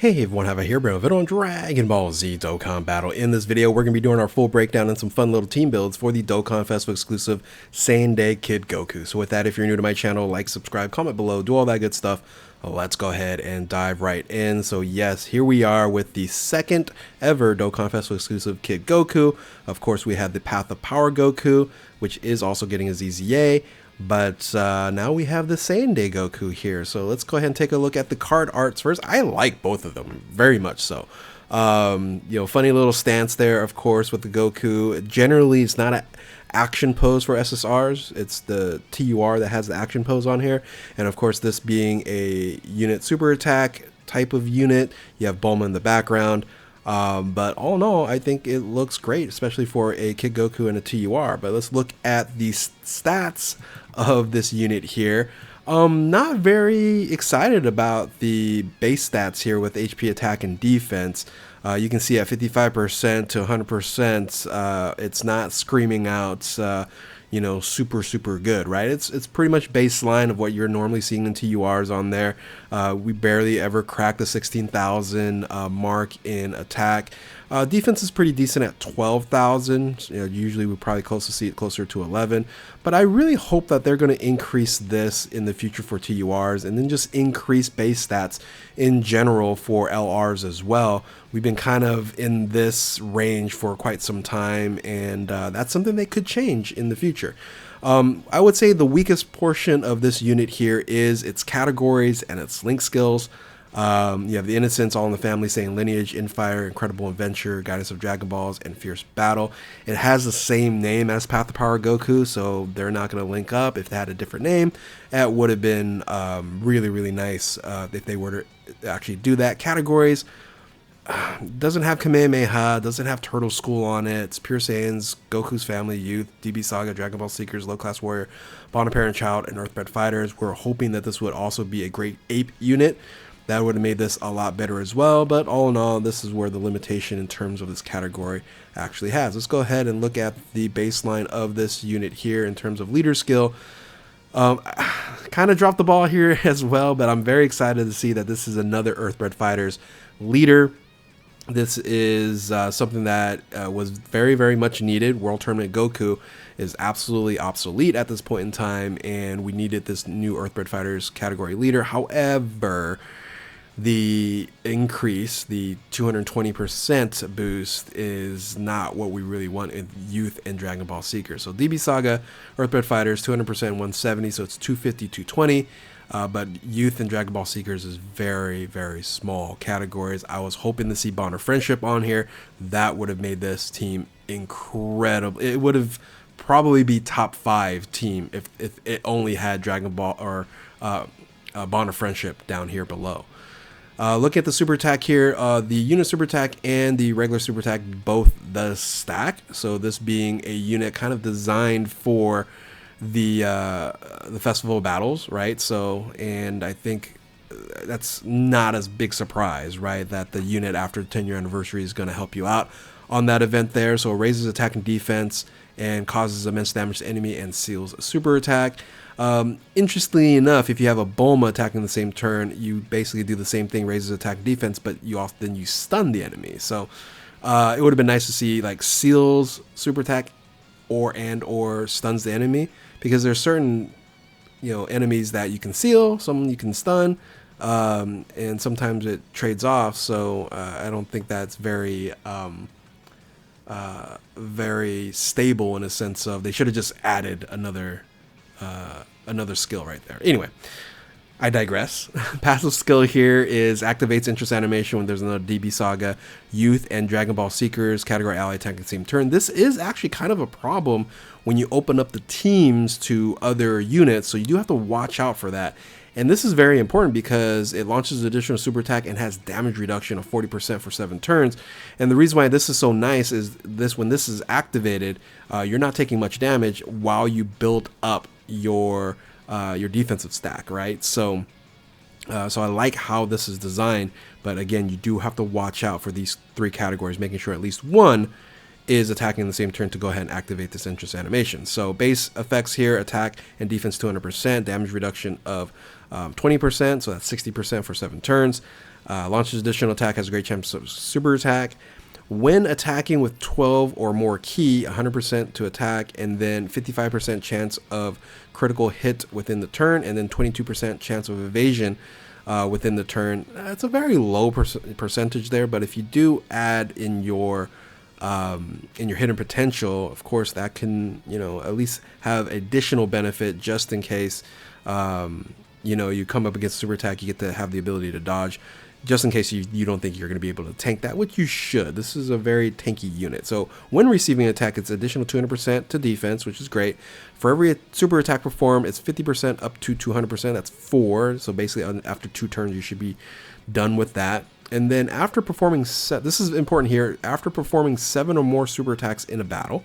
Hey everyone, have a here, bring a video on Dragon Ball Z Dokkan Battle. In this video, we're going to be doing our full breakdown and some fun little team builds for the Dokkan Festival exclusive Saiyan Day Kid Goku. So with that, if you're new to my channel, like, subscribe, comment below, do all that good stuff. Let's go ahead and dive right in. So yes, here we are with the second ever Dokkan Festival exclusive Kid Goku. Of course, we had the Path of Power Goku, which is also getting a ZZA. But now we have the Saiyan Day Goku here. So let's go ahead and take a look at the card arts first. I like both of them very much so. Funny little stance there, of course, with the Goku. Generally, it's not an action pose for SSRs. It's the TUR that has the action pose on here. And of course, this being a unit super attack type of unit, you have Bulma in the background. But all in all, I think it looks great, especially for a Kid Goku and a TUR. But let's look at the stats of this unit here. Not very excited about the base stats here with HP, attack, and defense. You can see at 55% to 100%, it's not screaming out, super good, right? It's pretty much baseline of what you're normally seeing in TURs on there. We barely ever crack the 16,000 mark in attack. Defense is pretty decent at 12,000. Usually we probably see it closer to 11. But I really hope that they're going to increase this in the future for TURs, and then just increase base stats in general for LRs as well. We've been kind of in this range for quite some time, and that's something they could change in the future. I would say the weakest portion of this unit here is its categories and its link skills. You have the Innocence, All in the Family, Saiyan Lineage, Infire, Incredible Adventure, Guidance of Dragon Balls, and Fierce Battle. It has the same name as Path of Power Goku, so they're not going to link up. If they had a different name, it would have been really nice if they were to actually do that. Categories, doesn't have Kamehameha, doesn't have Turtle School on it. It's Pure Saiyans, Goku's Family, Youth, DB Saga, Dragon Ball Seekers, Low Class Warrior, Bond of Parent Child, and Earthbred Fighters. We're hoping that this would also be a great ape unit. That would have made this a lot better as well, but all in all, this is where the limitation in terms of this category actually has. Let's go ahead and look at the baseline of this unit here in terms of leader skill. Kind of dropped the ball here as well, but I'm very excited to see that this is another Earthbred Fighters leader. This is something that was very much needed. World Tournament Goku is absolutely obsolete at this point in time, and we needed this new Earthbred Fighters category leader. However, the increase, the 220% boost, is not what we really want in Youth and Dragon Ball Seekers. So DB Saga, Earthbred Fighters, 200%, 170, so it's 250, 220. But Youth and Dragon Ball Seekers is very small categories. I was hoping to see Bond of Friendship on here. That would have made this team incredible. It would have probably be top 5 team if it only had Dragon Ball or Bond of Friendship down here below. Look at the super attack here. The unit super attack and the regular super attack both the stack. So this being a unit kind of designed for the festival battles, right? So, and I think that's not as big surprise, right? That the unit after the 10-year anniversary is going to help you out on that event there. So it raises attack and defense and causes immense damage to enemy and seals a super attack. Interestingly enough, if you have a Bulma attacking the same turn, you basically do the same thing, raises attack and defense, but you stun the enemy. So it would have been nice to see like seals super attack or stuns the enemy, because there's certain enemies that you can seal, some you can stun, and sometimes it trades off. So I don't think that's very stable in a sense of they should have just added another skill right there. Anyway, I digress. Passive skill here is activates interest animation when there's another DB Saga, Youth, and Dragon Ball Seekers category ally attack at the same turn. This is actually kind of a problem when you open up the teams to other units, so you do have to watch out for that. And this is very important because it launches additional super attack and has damage reduction of 40% for 7 turns. And the reason why this is so nice is when this is activated, you're not taking much damage while you build up your defensive stack, right? So I like how this is designed, but again, you do have to watch out for these 3 categories, making sure at least one is attacking the same turn to go ahead and activate this interest animation. So base effects here: attack and defense 200%, damage reduction of 20%, so that's 60% for 7 turns. Launches additional attack, has a great chance of super attack. When attacking with 12 or more ki, 100% to attack, and then 55% chance of critical hit within the turn, and then 22% chance of evasion within the turn. It's a very low percentage there, but if you do add in your hidden potential, of course, that can, at least have additional benefit just in case, you come up against super attack, you get to have the ability to dodge. Just in case you don't think you're going to be able to tank that, which you should. This is a very tanky unit. So when receiving an attack, it's additional 200% to defense, which is great. For every super attack performed, it's 50% up to 200%. That's 4. So basically, after 2 turns, you should be done with that. And then after performing, this is important here, after performing 7 or more super attacks in a battle,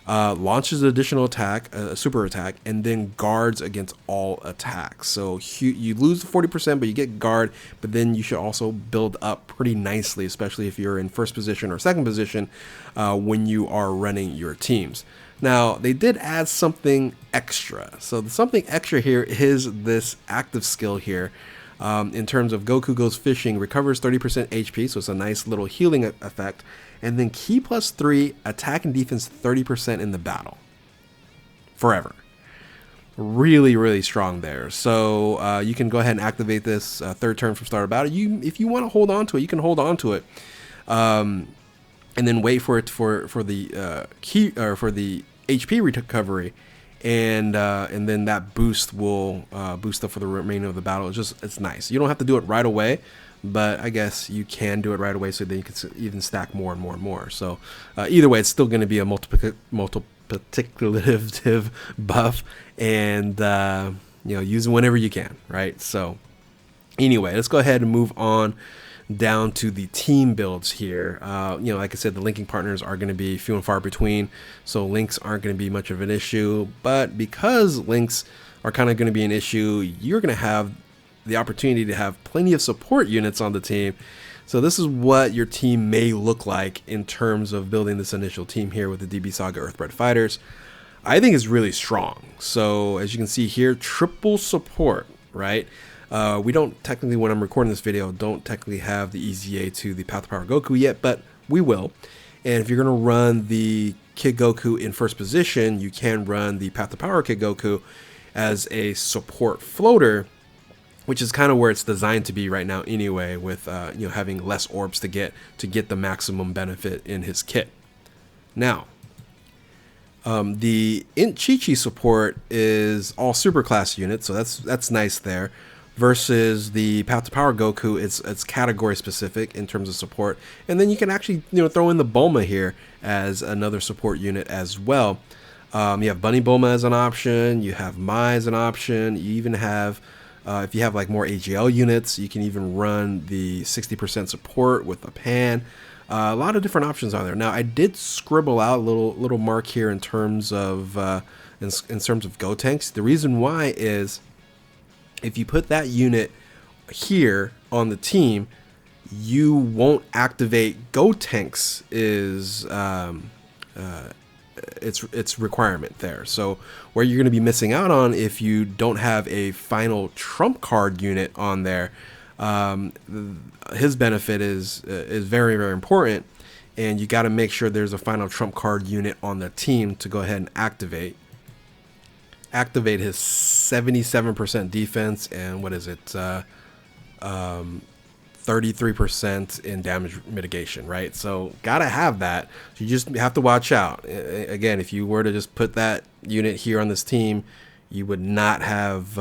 launches an additional attack, a super attack, and then guards against all attacks. So you lose 40%, but you get guard, but then you should also build up pretty nicely, especially if you're in first position or second position when you are running your teams. Now, they did add something extra. So something extra here is this active skill here. In terms of Goku Goes Fishing, recovers 30% HP, so it's a nice little healing effect. And then ki +3, attack and defense 30% in the battle. Forever. Really, really strong there. So you can go ahead and activate this third turn from start of battle. If you want to hold on to it, you can hold on to it. And then wait for it for the for the HP recovery. And then that boost will boost up for the remainder of the battle. It's nice. You don't have to do it right away, but I guess you can do it right away so that you can even stack more and more and more. So either way, it's still going to be a multiplicative buff, and use it whenever you can, right? So anyway, let's go ahead and move on down to the team builds here. Like I said, the linking partners are going to be few and far between, so links aren't going to be much of an issue. But because links are kind of going to be an issue, you're going to have the opportunity to have plenty of support units on the team. So this is what your team may look like in terms of building this initial team here with the DB Saga Earthbred Fighters. I think it's really strong. So as you can see here, triple support, right? We don't technically, when I'm recording this video, don't technically have the EZA to the Path to Power Goku yet, but we will. And if you're going to run the Kid Goku in first position, you can run the Path to Power Kid Goku as a support floater, which is kind of where it's designed to be right now anyway, with having less orbs to get the maximum benefit in his kit. Now, the Int Chi-Chi support is all superclass units, so that's nice there. Versus the Path to Power Goku, it's category specific in terms of support, and then you can actually throw in the Bulma here as another support unit as well. You have Bunny Bulma as an option, you have Mai as an option, you even have if you have like more AGL units, you can even run the 60% support with a Pan. A lot of different options on there. Now I did scribble out a little mark here in terms of Gotenks. The reason why is, if you put that unit here on the team, you won't activate Gotenks its requirement there. So where you're going to be missing out on if you don't have a final trump card unit on there, his benefit is very, very important, and you got to make sure there's a final trump card unit on the team to go ahead and activate his 77% defense and 33% in damage mitigation, right? So gotta have that. You just have to watch out. Again, if you were to just put that unit here on this team, you would not have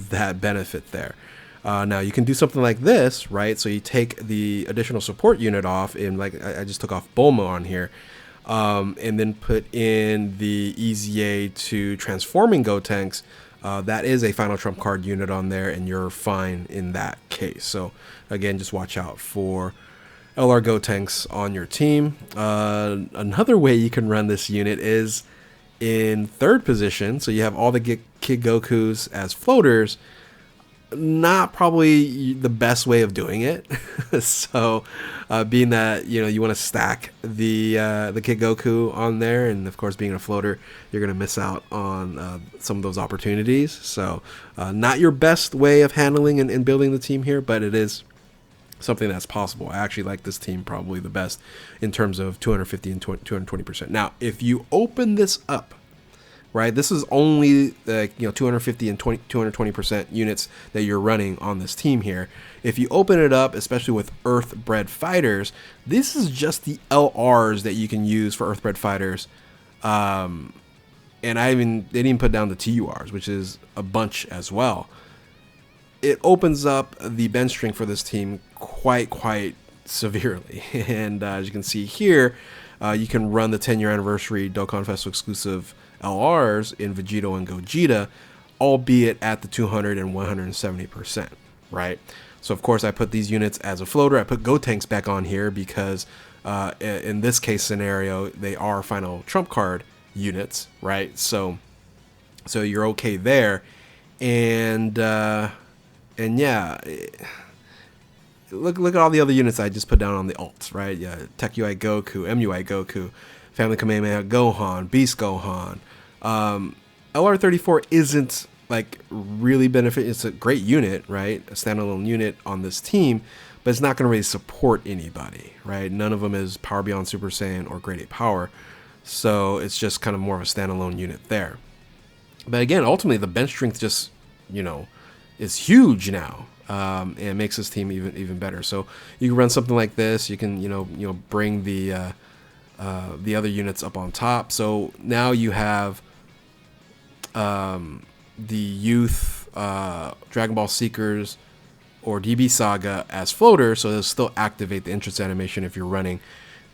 that benefit there. Now you can do something like this, right? So you take the additional support unit off, and like I just took off Bulma on here, and then put in the EZA to transforming Gotenks. That is a final trump card unit on there, and you're fine in that case. So again, just watch out for LR Gotenks on your team. Another way you can run this unit is in third position. So you have all the Kid Gokus as floaters. Not probably the best way of doing it. So being that you want to stack the Kid Goku on there, and of course being a floater, you're going to miss out on some of those opportunities. So not your best way of handling and building the team here, but it is something that's possible. I actually like this team probably the best in terms of 250 and 220%. Now, if you open this up, right, this is only 250 and 220% units that you're running on this team here. If you open it up, especially with Earthbred fighters, this is just the LRs that you can use for Earthbred fighters. And they didn't even put down the TURs, which is a bunch as well. It opens up the bench strength for this team quite severely. And as you can see here, you can run the 10-year anniversary Dokkan Festival exclusive LRs in Vegito and Gogeta, albeit at the 200 and 170%, right? So of course I put these units as a floater. I put Gotenks back on here because in this case scenario, they are final trump card units, right? So you're okay there. And yeah, look at all the other units I just put down on the alts, right? Yeah, Tech UI Goku, MUI Goku, Family Kamehameha Gohan, Beast Gohan. LR34 isn't like really benefit. It's a great unit, right? A standalone unit on this team, but it's not going to really support anybody, right? None of them is Power Beyond Super Saiyan or Grade 8 Power. So it's just kind of more of a standalone unit there. But again, ultimately the bench strength just, is huge now. And makes this team even better. So you can run something like this. You can bring the other units up on top. So now you have the youth Dragon Ball Seekers or DB Saga as floaters, so they'll still activate the entrance animation if you're running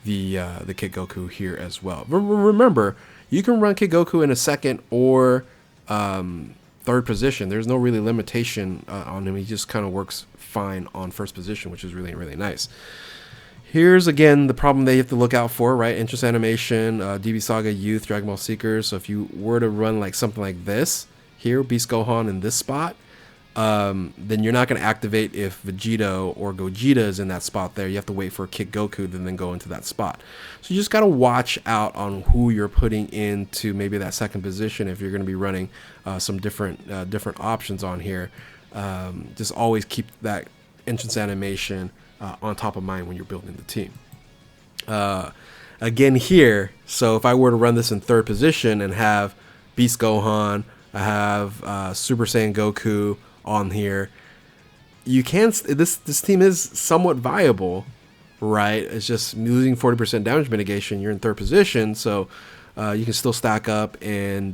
the Kid Goku here as well. Remember, you can run Kid Goku in a second or third position. There's no really limitation on him. He just kind of works fine on first position, which is really nice. Here's again the problem that you have to look out for, right? Entrance animation, DB Saga, Youth, Dragon Ball Seekers. So if you were to run like something like this here, Beast Gohan in this spot, then you're not going to activate if Vegito or Gogeta is in that spot there. You have to wait for Kid Goku to then go into that spot. So you just got to watch out on who you're putting into maybe that second position if you're going to be running some different options on here. Just always keep that entrance animation on top of mind when you're building the team. Again here, so if I were to run this in third position and have Beast Gohan, I have Super Saiyan Goku on here, you can this team is somewhat viable, right? It's just losing 40% damage mitigation. You're in third position, so you can still stack up and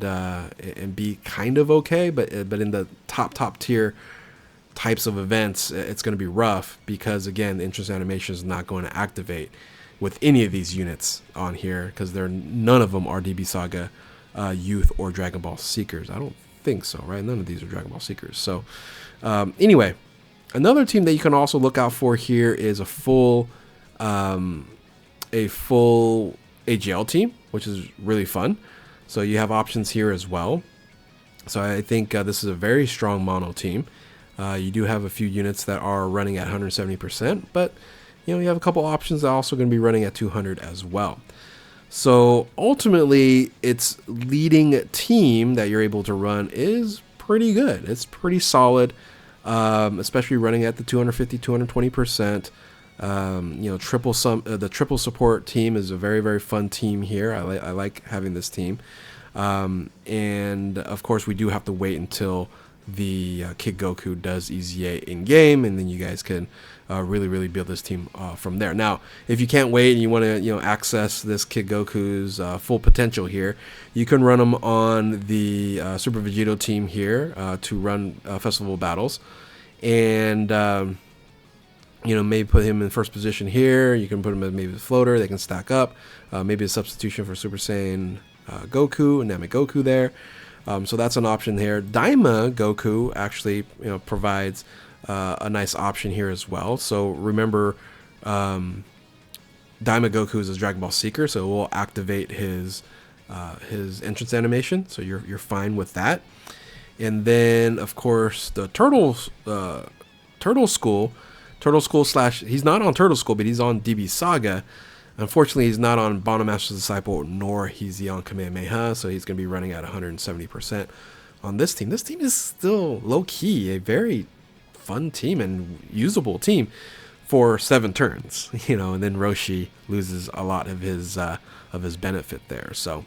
be kind of okay, but in the top tier types of events, it's going to be rough because again, the entrance animation is not going to activate with any of these units on here because none of them are DB Saga, Youth, or Dragon Ball Seekers. I don't think so, right? None of these are Dragon Ball Seekers. So anyway, another team that you can also look out for here is a full AGL team, which is really fun. So you have options here as well. So I think this is a very strong mono team. You do have a few units that are running at 170%, but you have a couple options that are also going to be running at 200 as well. So ultimately, its leading team that you're able to run is pretty good. It's pretty solid, especially running at the 250, 220%. The triple support team is a very fun team here. I like having this team. And of course, we do have to wait until the Kid Goku does EZA in game, and then you guys can really build this team from there. Now, if you can't wait and you want to access this Kid Goku's full potential here, you can run him on the Super Vegito team here to run festival battles, and maybe put him in first position here. You can put him as maybe a floater. They can stack up, maybe a substitution for Super Saiyan Goku and Namek Goku there. So that's an option here. Daima Goku actually provides a nice option here as well. So remember, Daima Goku is a Dragon Ball Seeker, so it will activate his entrance animation. So you're fine with that. And then of course the Turtle School / he's not on Turtle School, but he's on DB Saga. Unfortunately, he's not on Bana Master's Disciple, nor he's he on Kamehameha, so he's going to be running at 170% on this team. This team is still low-key a very fun team and usable team. for 7 turns, you know, and then Roshi loses a lot of his benefit there. So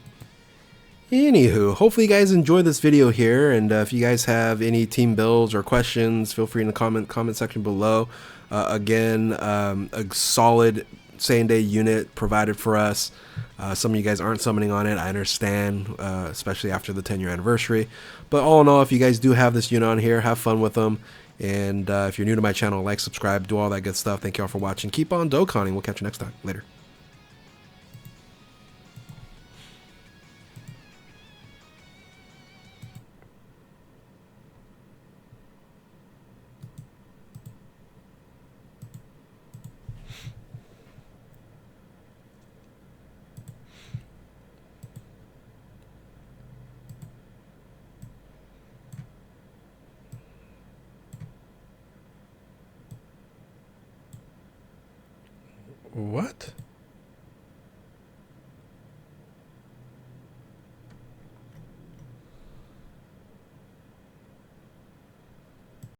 anywho, hopefully you guys enjoyed this video here, and if you guys have any team builds or questions, feel free in the comment section below. Again, a solid Saiyan Day unit provided for us. Some of you guys aren't summoning on it, I understand, especially after the 10-year anniversary. But all in all, if you guys do have this unit on here, have fun with them. And if you're new to my channel, like, subscribe, do all that good stuff. Thank you all for watching. Keep on Dokkaning. We'll catch you next time. Later. What?